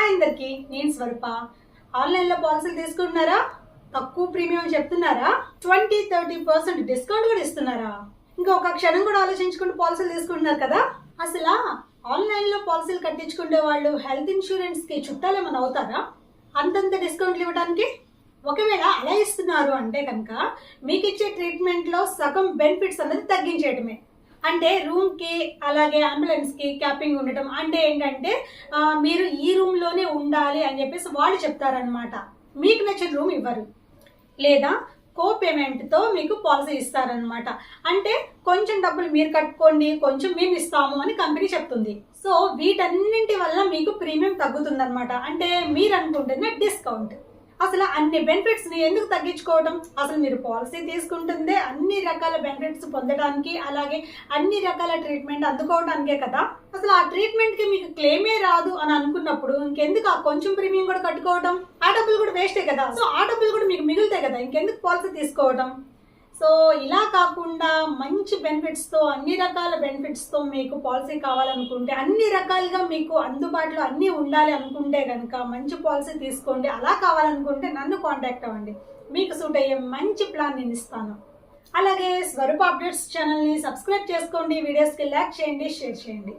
Hi అందరికి, నేను స్వరూప. ఆన్లైన్లో పాలసీలు తీసుకుంటున్నారా? తక్కువ ప్రీమియం చెప్తున్నారా? 20-30% డిస్కౌంట్ కూడా ఇస్తున్నారా? ఇంకా ఒక క్షణం కూడా ఆలోచించుకుంటూ పాలసీలు తీసుకుంటున్నారు కదా. అసలు ఆన్లైన్లో పాలసీలు కట్టించుకునే వాళ్ళు హెల్త్ ఇన్సూరెన్స్కి చుట్టాలేమన్నా అవుతారా అంతంత డిస్కౌంట్లు ఇవ్వడానికి? ఒకవేళ అలా ఇస్తున్నారు అంటే కనుక మీకు ఇచ్చే ట్రీట్మెంట్లో సగం బెనిఫిట్స్ అనేది తగ్గించేయటమే. అంటే రూమ్కి అలాగే అంబులెన్స్కి క్యాపింగ్ ఉండటం అంటే ఏంటంటే మీరు ఈ రూమ్లోనే ఉండాలి అని చెప్పేసి వాళ్ళు చెప్తారనమాట. మీకు నచ్చిన రూమ్ ఇవ్వరు, లేదా కో పేమెంట్తో మీకు పాలసీ ఇస్తారనమాట. అంటే కొంచెం డబ్బులు మీరు కట్టుకోండి, కొంచెం మేము ఇస్తాము అని కంపెనీ చెప్తుంది. సో వీటన్నింటి వల్ల మీకు ప్రీమియం తగ్గుతుందన్నమాట. అంటే మీరు అనుకుంటున్న డిస్కౌంట్. అసలు అన్ని బెనిఫిట్స్ని ఎందుకు తగ్గించుకోవడం? అసలు మీరు పాలసీ తీసుకుంటుందే అన్ని రకాల బెనిఫిట్స్ పొందడానికి, అలాగే అన్ని రకాల ట్రీట్మెంట్ అందుకోవడానికే కదా. అసలు ఆ ట్రీట్మెంట్కి మీకు క్లెయిమే రాదు అని అనుకున్నప్పుడు ఇంకెందుకు ఆ కొంచెం ప్రీమియం కూడా కట్టుకోవడం? ఆ డబ్బులు కూడా వేస్టే కదా. సో ఆ డబ్బులు కూడా మీకు మిగులుతాయి కదా, ఇంకెందుకు పాలసీ తీసుకోవడం? సో ఇలా కాకుండా మంచి బెనిఫిట్స్తో, అన్ని రకాల బెనిఫిట్స్తో మీకు పాలసీ కావాలనుకుంటే, అన్ని రకాలుగా మీకు అందుబాటులో అన్నీ ఉండాలి అనుకుంటే కనుక మంచి పాలసీ తీసుకోండి. అలా కావాలనుకుంటే నన్ను కాంటాక్ట్ అవ్వండి, మీకు సూట్ అయ్యే మంచి ప్లాన్ నేను ఇస్తాను. అలాగే స్వరూప అప్డేట్స్ ఛానల్ని సబ్స్క్రైబ్ చేసుకోండి, వీడియోస్కి లైక్ చేయండి, షేర్ చేయండి.